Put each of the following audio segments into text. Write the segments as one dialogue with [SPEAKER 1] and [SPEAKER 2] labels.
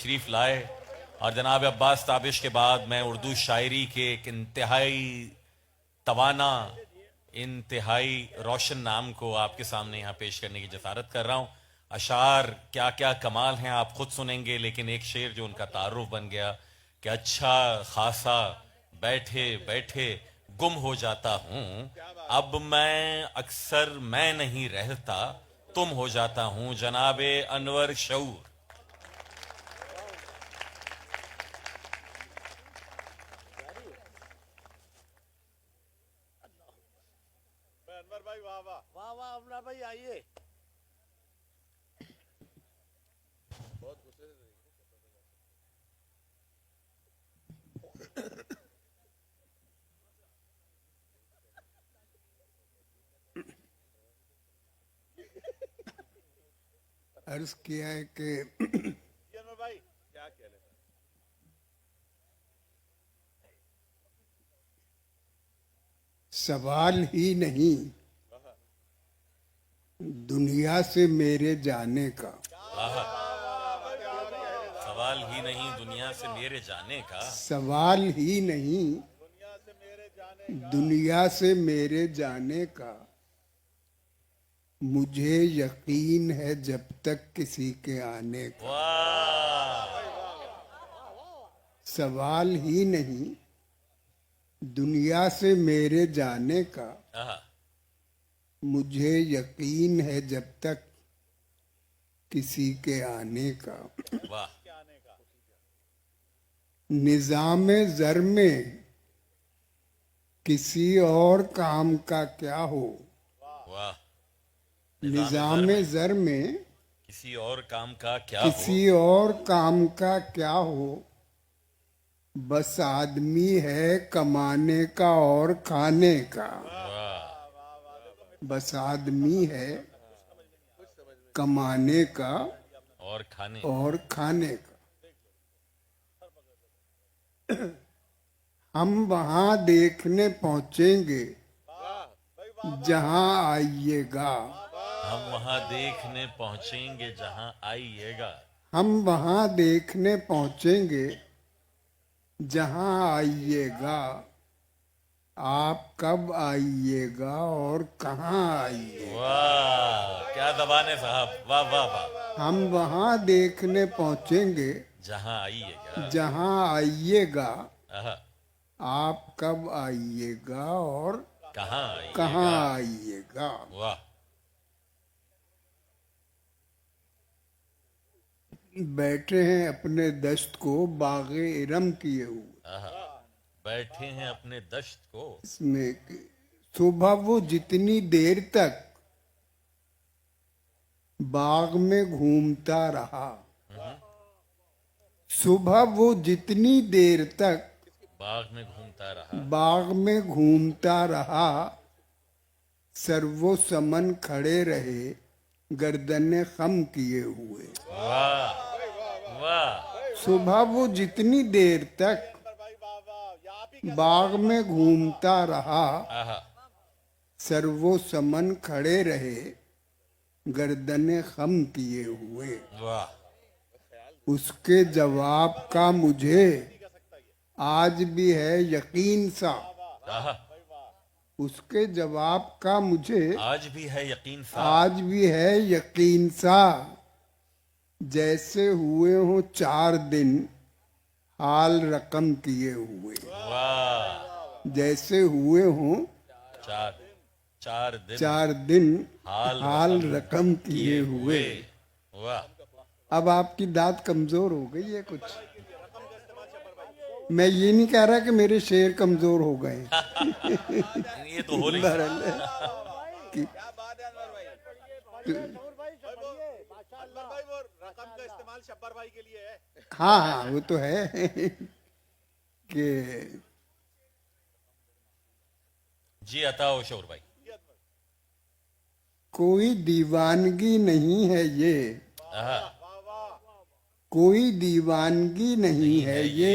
[SPEAKER 1] तशरीफ़ लाए। और जनाब अब्बास ताबिश के बाद मैं उर्दू शायरी के एक इंतहाई तवाना, इंतहाई रोशन नाम को आपके सामने यहाँ पेश करने की जसारत कर रहा हूँ। अशार क्या क्या कमाल हैं आप खुद सुनेंगे, लेकिन एक शेर जो उनका तारुफ बन गया कि अच्छा खासा बैठे बैठे गुम हो जाता हूँ, अब मैं अक्सर मैं नहीं रहता तुम हो जाता हूँ। जनाबे अनवर शऊर।
[SPEAKER 2] अनवर भाई वाह वाह वाह वाह। अमरा भाई आइए। बहुत गुस्से से
[SPEAKER 3] अर्ज किया है कि
[SPEAKER 2] अनवर भाई क्या कह रहे हैं?
[SPEAKER 3] सवाल ही नहीं दुनिया से मेरे जाने का,
[SPEAKER 1] सवाल ही नहीं दुनिया से मेरे जाने का,
[SPEAKER 3] सवाल ही नहीं दुनिया से मेरे जाने का, मुझे यकीन है जब तक किसी के आने का।
[SPEAKER 1] वाह।
[SPEAKER 3] सवाल ही नहीं दुनिया से मेरे जाने का,
[SPEAKER 1] आहा,
[SPEAKER 3] मुझे यकीन है जब तक किसी के आने का।
[SPEAKER 1] वाह।
[SPEAKER 3] निजाम ज़र में किसी और काम का क्या हो,
[SPEAKER 1] वाह।
[SPEAKER 3] निजाम ज़र में
[SPEAKER 1] किसी और काम का क्या
[SPEAKER 3] किसी और काम का क्या हो, बस आदमी है कमाने का और खाने का।
[SPEAKER 1] हो। वाह।
[SPEAKER 3] बस आदमी है कमाने का
[SPEAKER 1] और खाने।
[SPEAKER 3] और खाने का। हम वहां देखने पहुंचेंगे जहां आइएगा,
[SPEAKER 1] हम वहां देखने पहुंचेंगे जहां आइएगा।
[SPEAKER 3] हम वहां देखने पहुंचेंगे जहां आइएगा, आप कब आइएगा और कहाँ आइएगा।
[SPEAKER 1] वाह, क्या जबान है साहब, वाह वाह वाह।
[SPEAKER 3] हम वहां देखने पहुंचेंगे
[SPEAKER 1] जहां आइएगा।
[SPEAKER 3] जहां आइएगा,
[SPEAKER 1] आहा,
[SPEAKER 3] आप कब आइएगा और
[SPEAKER 1] कहाँ आइएगा।
[SPEAKER 3] कहाँ आइएगा।
[SPEAKER 1] वाह।
[SPEAKER 3] बैठे हैं अपने दस्त को बागे इरम किए हुए,
[SPEAKER 1] आहा, बैठे हैं अपने दश्त को।
[SPEAKER 3] इसमें कि सुबह वो जितनी देर तक बाग में घूमता रहा, सुबह वो जितनी देर तक
[SPEAKER 1] बाग में घूमता रहा,
[SPEAKER 3] बाग में घूमता रहा, सर्वो समन खड़े रहे गर्दने खम किए हुए।
[SPEAKER 1] वाह वाह।
[SPEAKER 3] सुबह वो जितनी देर तक बाग में घूमता रहा,
[SPEAKER 1] आहा,
[SPEAKER 3] सर्वो समन खड़े रहे गर्दने खम किए हुए।
[SPEAKER 1] वाह।
[SPEAKER 3] उसके जवाब का मुझे आज भी है यकीन सा,
[SPEAKER 1] आहा,
[SPEAKER 3] उसके जवाब का मुझे
[SPEAKER 1] आज भी है यकीन सा।
[SPEAKER 3] आज भी है यकीन सा, जैसे हुए हो 4 दिन हाल रकम किए हुए।
[SPEAKER 1] वाह।
[SPEAKER 3] जैसे हुए हो
[SPEAKER 1] चार चार दिन
[SPEAKER 3] 4 दिन
[SPEAKER 1] हाल
[SPEAKER 3] हाल रकम किए हुए।
[SPEAKER 1] वाह।
[SPEAKER 3] अब आपकी दाद कमजोर हो गई है कुछ। मैं ये नहीं कह रहा कि मेरे शेर कमजोर हो गए।
[SPEAKER 1] ये तो हो नहीं
[SPEAKER 3] बहरहाल कि-
[SPEAKER 2] क्या बात है अनवर भाई। अनवर भाई वो रकम का इस्तेमाल शब्बर भाई के लिए है।
[SPEAKER 3] हाँ हाँ वो तो है कि
[SPEAKER 1] जी अता शोर भाई।
[SPEAKER 3] कोई दीवानगी नहीं है ये,
[SPEAKER 1] आहा,
[SPEAKER 3] कोई दीवानगी नहीं है ये,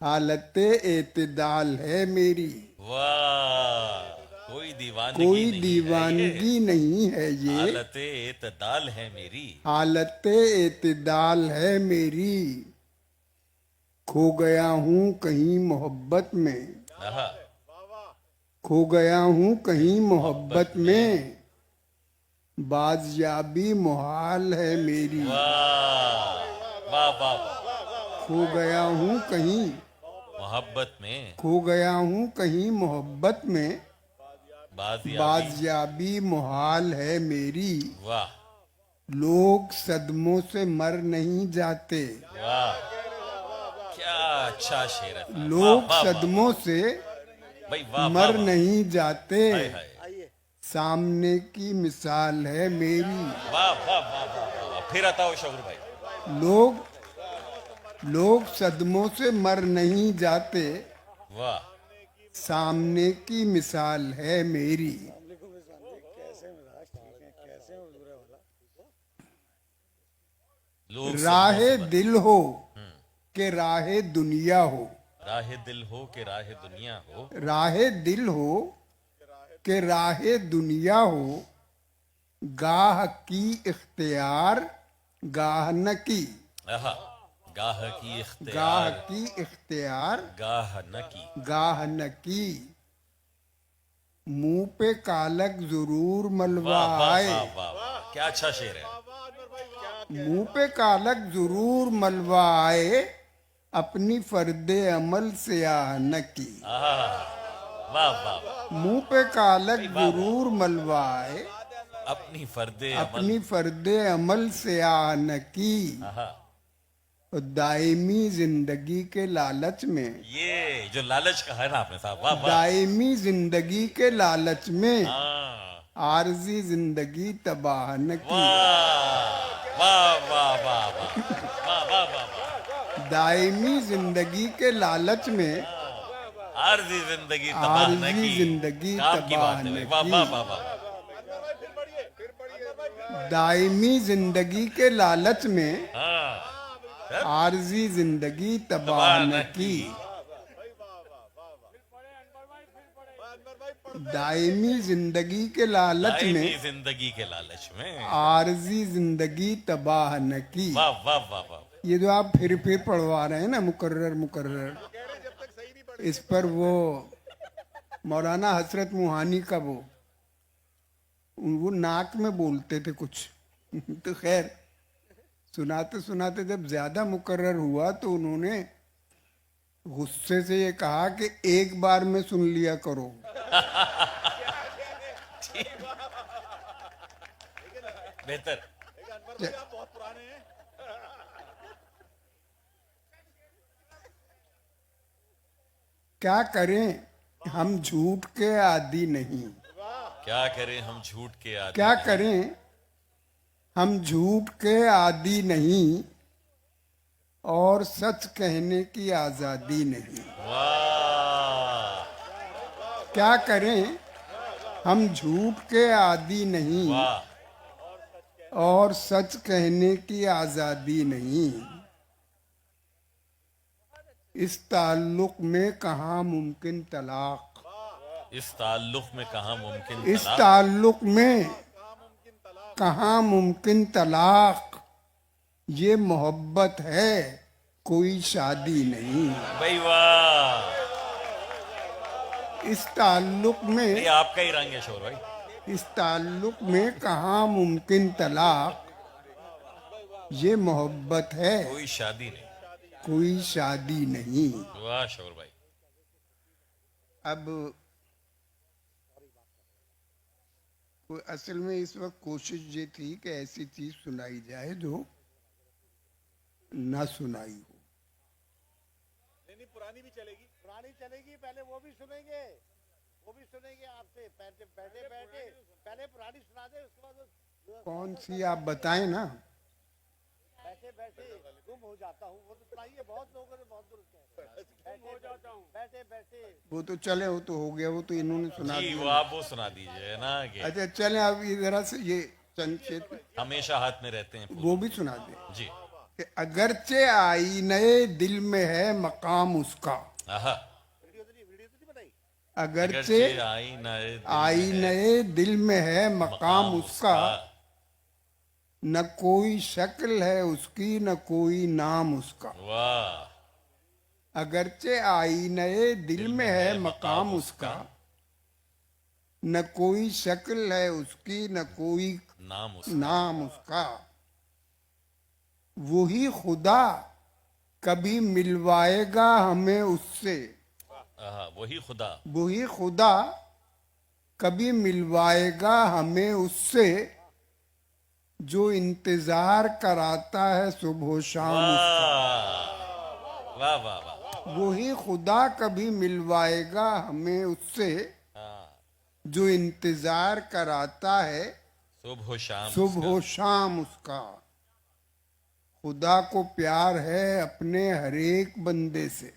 [SPEAKER 3] हालत एतदाल है मेरी।
[SPEAKER 1] वाह कोई दीवानगी
[SPEAKER 3] कोई
[SPEAKER 1] नहीं है ये,
[SPEAKER 3] दीवानगी नहीं है ये,
[SPEAKER 1] हालते इतदाल है मेरी।
[SPEAKER 3] हालत एतदाल है मेरी। खो गया हूँ कहीं मोहब्बत में,
[SPEAKER 1] आहा,
[SPEAKER 3] खो गया हूँ कहीं मोहब्बत में, बाजियाबी मुहाल है मेरी।
[SPEAKER 1] वाह वाह वाह वाह।
[SPEAKER 3] खो गया हूँ कहीं,
[SPEAKER 1] मोहब्बत में
[SPEAKER 3] खो गया हूँ कहीं मोहब्बत में,
[SPEAKER 1] बाजियाबी।
[SPEAKER 3] बाजियाबी मुहाल है मेरी।
[SPEAKER 1] वाह
[SPEAKER 3] लोग सदमों से मर नहीं जाते,
[SPEAKER 1] वाह, क्या अच्छा शेर है साहब।
[SPEAKER 3] लोग
[SPEAKER 1] वाह, वाह, वाह।
[SPEAKER 3] सदमों से
[SPEAKER 1] भाई वाह वाह
[SPEAKER 3] मर
[SPEAKER 1] वाह।
[SPEAKER 3] नहीं जाते,
[SPEAKER 1] हाय, हाय।
[SPEAKER 3] सामने की मिसाल है मेरी।
[SPEAKER 1] वाह वाह वाह वाह वाह। फिर आता हो शौर भाई।
[SPEAKER 3] लोग सदमों से मर नहीं जाते,
[SPEAKER 1] वाह,
[SPEAKER 3] सामने की मिसाल है मेरी।
[SPEAKER 1] लोग
[SPEAKER 3] राहे
[SPEAKER 1] सदमों से मर-
[SPEAKER 3] दिल हो के राहे दुनिया हो,
[SPEAKER 1] राहे दिल हो के राहे दुनिया हो।
[SPEAKER 3] राहे दिल हो के राहे दुनिया हो, गाह की इख्तियार गाह न की,
[SPEAKER 1] आहा, गाह की
[SPEAKER 3] गाह
[SPEAKER 1] इख्तियार
[SPEAKER 3] की इख्तियार
[SPEAKER 1] गाह न की।
[SPEAKER 3] गाह न की। मुंह पे कालक जरूर मलवा
[SPEAKER 1] वाह वाह
[SPEAKER 3] आए,
[SPEAKER 1] वाह वाह वाह, क्या अच्छा शेर है।
[SPEAKER 3] मुंह पे कालक जरूर मलवा आए, अपनी फर्दे अमल से आह न की।
[SPEAKER 1] आहा, वाह वाह वाह।
[SPEAKER 3] मुंह पे कालक जरूर मलवा आए,
[SPEAKER 1] अपनी फर्दे अमल।
[SPEAKER 3] अपनी फर्दे अमल से आह न की।
[SPEAKER 1] आहा,
[SPEAKER 3] और दायमी जिंदगी के लालच में,
[SPEAKER 1] ये जो लालच का है ना आपने साहब, वाह वाह।
[SPEAKER 3] दायमी जिंदगी के लालच में,
[SPEAKER 1] हाँ,
[SPEAKER 3] आरजी जिंदगी तबाह न की।
[SPEAKER 1] वाह वाह वाह वाह वाह वाह वाह वाह वाह।
[SPEAKER 3] दायमी जिंदगी के लालच में,
[SPEAKER 1] आरज़ी जिंदगी तबाह न
[SPEAKER 3] आरजी
[SPEAKER 1] की।
[SPEAKER 3] जिंदगी
[SPEAKER 1] काम की
[SPEAKER 3] तबाह
[SPEAKER 1] बात है
[SPEAKER 3] न
[SPEAKER 1] भाई। वाह
[SPEAKER 3] की।
[SPEAKER 1] वाह वाह वाह।
[SPEAKER 3] दायमी जिंदगी के लालच में,
[SPEAKER 1] हाँ,
[SPEAKER 3] आरजी जिंदगी तबाह
[SPEAKER 1] तबाह
[SPEAKER 3] न
[SPEAKER 1] न
[SPEAKER 3] की।
[SPEAKER 1] की।
[SPEAKER 3] दायमी जिंदगी के लालच
[SPEAKER 1] दायमी
[SPEAKER 3] में,
[SPEAKER 1] जिंदगी के लालच में।
[SPEAKER 3] आरजी जिंदगी तबाह न की।
[SPEAKER 1] वाह वाह वाह वाह।
[SPEAKER 3] ये जो आप फिर पढ़वा रहे हैं ना, मुकर्रर मुकर्रर, इस पर वो मौलाना हसरत मुहानी का वो नाक में बोलते थे कुछ तो खैर सुनाते सुनाते जब ज्यादा मुकर्रर हुआ तो उन्होंने गुस्से से ये कहा कि एक बार में सुन लिया करो।
[SPEAKER 1] बेहतर।
[SPEAKER 2] आप बहुत पुराने हैं।
[SPEAKER 3] क्या करें हम झूठ के आदी नहीं,
[SPEAKER 1] क्या करें हम झूठ के आदि।
[SPEAKER 3] क्या करें हम झूठ के आदी नहीं, और सच कहने की आजादी नहीं।
[SPEAKER 1] वाह
[SPEAKER 3] क्या करें हम झूठ के आदी नहीं,
[SPEAKER 1] वाह।
[SPEAKER 3] और सच कहने की आजादी नहीं। इस ताल्लुक में कहाँ मुमकिन तलाक,
[SPEAKER 1] इस ताल्लुक में कहाँ मुमकिन
[SPEAKER 3] इस
[SPEAKER 1] तलाक।
[SPEAKER 3] ताल्लुक में कहाँ मुमकिन तलाक। ये मोहब्बत है कोई शादी नहीं।
[SPEAKER 1] भाई वाह,
[SPEAKER 3] इस ताल्लुक
[SPEAKER 1] ये
[SPEAKER 3] में,
[SPEAKER 1] आपका ही रंग है शोर भाई।
[SPEAKER 3] इस ताल्लुक में कहाँ मुमकिन तलाक। ये मोहब्बत है
[SPEAKER 1] कोई शादी नहीं।
[SPEAKER 3] कोई शादी नहीं।
[SPEAKER 1] वाह शोर भाई।
[SPEAKER 3] अब असल में इस वक्त कोशिश ये थी कि ऐसी चीज सुनाई जाए जो ना सुनाई हो।
[SPEAKER 2] नहीं पुरानी भी चलेगी, पुरानी चलेगी। पहले वो भी सुनेंगे, वो भी सुनेंगे आपसे। बैठे बैठे बैठे पहले पुरानी सुना दे, उसके बाद
[SPEAKER 3] कौन सी आप बताएं ना।
[SPEAKER 2] बैठे बैठे गुम हो जाता हूँ, वो तो सुनाइए। बहुत लोगों ने बहुत दुरुस्त कहा, गुम हो जाता हूँ। बैठे बैठे
[SPEAKER 3] वो तो चले, वो तो हो गया, वो तो इन्होंने सुना
[SPEAKER 1] जी वो
[SPEAKER 3] दिया।
[SPEAKER 1] आप वो सुना दीजिए ना कि
[SPEAKER 3] अच्छा चले, अब इधर से ये संक्षेप
[SPEAKER 1] हमेशा हाथ में रहते हैं फूल।
[SPEAKER 3] वो भी सुना दे
[SPEAKER 1] जी।
[SPEAKER 3] कि अगरचे आईने दिल में है मकाम उसका,
[SPEAKER 1] आहा,
[SPEAKER 2] वीडियो तो नहीं बनाई।
[SPEAKER 3] अगरचे आईने दिल में है मकाम उसका, न कोई शक्ल है उसकी न कोई नाम उसका।
[SPEAKER 1] वाह।
[SPEAKER 3] अगरचे आईने दिल में है मकाम उसका, न कोई शक्ल है उसकी न कोई नाम उसका। वही खुदा कभी मिलवाएगा हमें उससे, वही खुदा कभी मिलवाएगा हमें उससे, जो इंतजार कराता है सुबह शाम उसका।
[SPEAKER 1] वाह वाह वाह।
[SPEAKER 3] वही खुदा कभी मिलवाएगा हमें उससे, जो इंतजार कराता है सुबह शाम उसका। खुदा को प्यार है अपने हर एक बंदे से,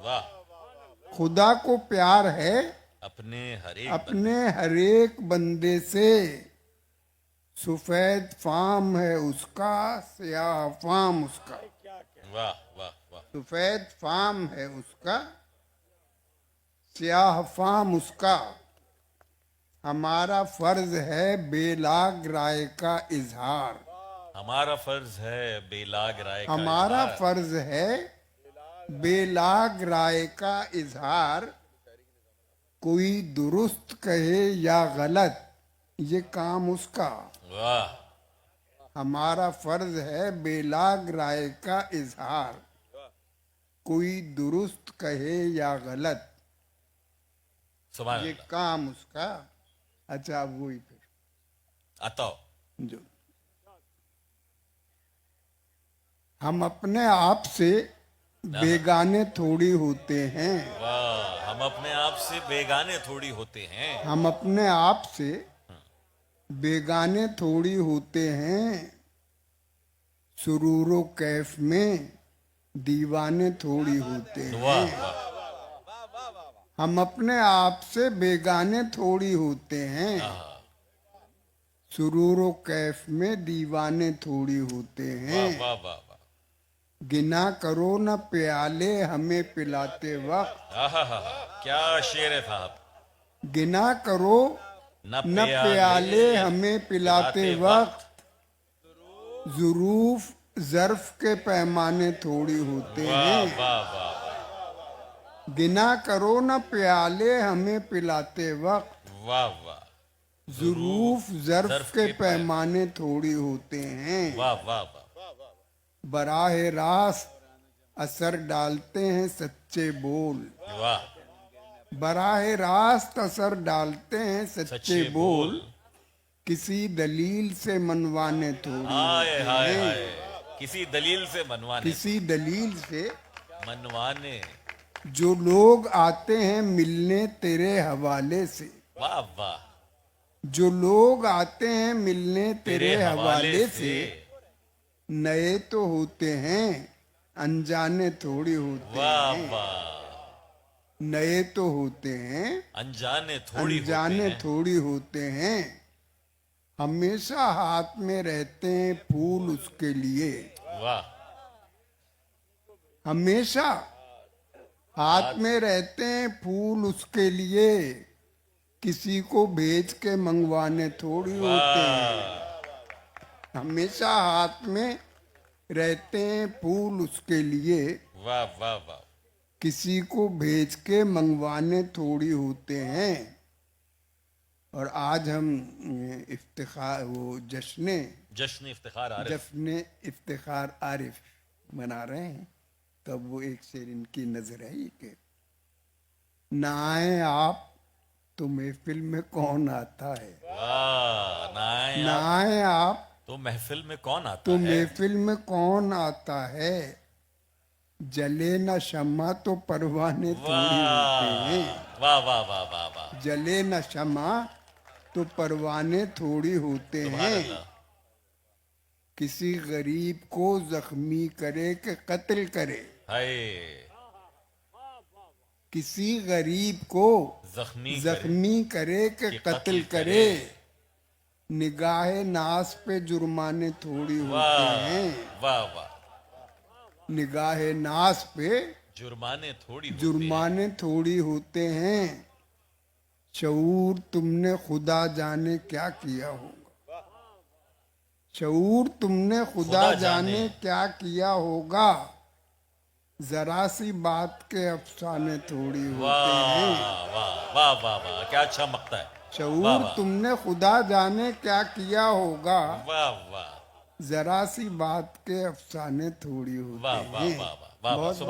[SPEAKER 1] वाह।
[SPEAKER 3] खुदा को प्यार है
[SPEAKER 1] अपने
[SPEAKER 3] हर एक बंदे से। सफेद फाम है उसका स्याह फाम उसका।
[SPEAKER 1] वाह वाह वाह।
[SPEAKER 3] सफेद फाम है उसका स्याह फाम उसका। हमारा फर्ज है बेलाग राय का इजहार,
[SPEAKER 1] हमारा फर्ज है बेलाग राय का
[SPEAKER 3] हमारा फर्ज है बेलाग राय का इजहार। कोई दुरुस्त कहे या गलत ये काम उसका।
[SPEAKER 1] वाह।
[SPEAKER 3] हमारा फर्ज है बेलाग राय का इजहार। कोई दुरुस्त कहे या गलत
[SPEAKER 1] सुभान
[SPEAKER 3] ये
[SPEAKER 1] अल्लाह।
[SPEAKER 3] काम उसका। अच्छा अब वही फिर
[SPEAKER 1] अतो
[SPEAKER 3] जो हम अपने आप से बेगाने थोड़ी होते हैं,
[SPEAKER 1] वाह। हम अपने आप से बेगाने थोड़ी होते हैं,
[SPEAKER 3] हम अपने आप से बेगाने थोड़ी होते हैं। सुरूरो कैफ में दीवाने थोड़ी होते
[SPEAKER 1] वाह
[SPEAKER 3] हैं।
[SPEAKER 1] वाह।
[SPEAKER 3] हम अपने आप से बेगाने थोड़ी होते हैं। सुरूरो कैफ में दीवाने थोड़ी होते हैं।
[SPEAKER 1] वाह वाह वाह।
[SPEAKER 3] गिना करो न प्याले हमें पिलाते वक्त,
[SPEAKER 1] क्या शेर है साहब।
[SPEAKER 3] गिना करो न प्याले हमें पिलाते वक्त। जुरूफ जर्फ के पैमाने थोड़ी होते हैं।
[SPEAKER 1] वाह वाह।
[SPEAKER 3] गिना करो न प्याले हमें पिलाते वक्त।
[SPEAKER 1] वाह वाह।
[SPEAKER 3] जुरूफ जर्फ के पैमाने थोड़ी होते हैं।
[SPEAKER 1] वाह वाह वाह।
[SPEAKER 3] बराह रास्त असर डालते हैं सच्चे बोल,
[SPEAKER 1] वाह।
[SPEAKER 3] बराह रास्त असर डालते हैं सच्चे बोल। किसी दलील से मनवाने थोड़ी होते हैं।
[SPEAKER 1] किसी दलील से मनवाने,
[SPEAKER 3] किसी दलील से
[SPEAKER 1] मनवाने।
[SPEAKER 3] जो लोग आते हैं मिलने तेरे हवाले से,
[SPEAKER 1] वाह वाह।
[SPEAKER 3] जो लोग आते हैं मिलने तेरे हवाले से। नए तो होते हैं अनजाने थोड़ी होते
[SPEAKER 1] वाह
[SPEAKER 3] हैं।
[SPEAKER 1] वाह।
[SPEAKER 3] नए तो होते हैं
[SPEAKER 1] अनजाने
[SPEAKER 3] थोड़ी होते हैं। हमेशा हाथ में रहते हैं फूल उसके लिए,
[SPEAKER 1] वाह।
[SPEAKER 3] हमेशा हाथ में रहते हैं फूल उसके लिए। किसी को भेज के मंगवाने थोड़ी होते हैं। हमेशा हाथ में रहते हैं फूल उसके लिए।
[SPEAKER 1] वाह वाह वाह।
[SPEAKER 3] किसी को भेज के मंगवाने थोड़ी होते हैं। और आज हम इफ्तिखार वो जश्न इफ्तिखार आरिफ मना रहे हैं। तब वो एक शेर इनकी नजर आई कि ना आए आप तो महफिल में कौन आता है।
[SPEAKER 1] ना
[SPEAKER 3] आए आप
[SPEAKER 1] तो महफिल में कौन आता
[SPEAKER 3] तो
[SPEAKER 1] है।
[SPEAKER 3] महफिल में कौन आता है। जले न शम्मा तो परवाने थोड़ी होते हैं।
[SPEAKER 1] वाह वाह वाह वाह वाह।
[SPEAKER 3] जले न शम्मा तो परवाने थोड़ी होते हैं। किसी गरीब को जख्मी करे कि कत्ल करे, किसी गरीब को जख्मी करे कि कत्ल करे। निगाह नास पे जुर्माने थोड़ी होते हैं।
[SPEAKER 1] वाह वाह।
[SPEAKER 3] निगाह नास पे
[SPEAKER 1] जुर्माने थोड़ी
[SPEAKER 3] थोड़ी होते हैं। शऊर तुमने खुदा जाने क्या किया होगा, शऊर तुमने खुदा
[SPEAKER 1] खुदा
[SPEAKER 3] जाने
[SPEAKER 1] जाने
[SPEAKER 3] क्या किया होगा, जरा सी बात के अफसाने थोड़ी होते हैं।
[SPEAKER 1] वाह वाह वाह वाह वाह, क्या अच्छा मकता है। वाह
[SPEAKER 3] शऊर
[SPEAKER 1] वाह
[SPEAKER 3] तुमने खुदा जाने क्या किया होगा,
[SPEAKER 1] वाह वाह
[SPEAKER 3] जरा सी बात के अफसाने थोड़ी
[SPEAKER 1] वाह
[SPEAKER 3] होते
[SPEAKER 1] वाह
[SPEAKER 3] हैं।
[SPEAKER 1] वाह वाह वाह,
[SPEAKER 3] बहुत
[SPEAKER 1] सुभान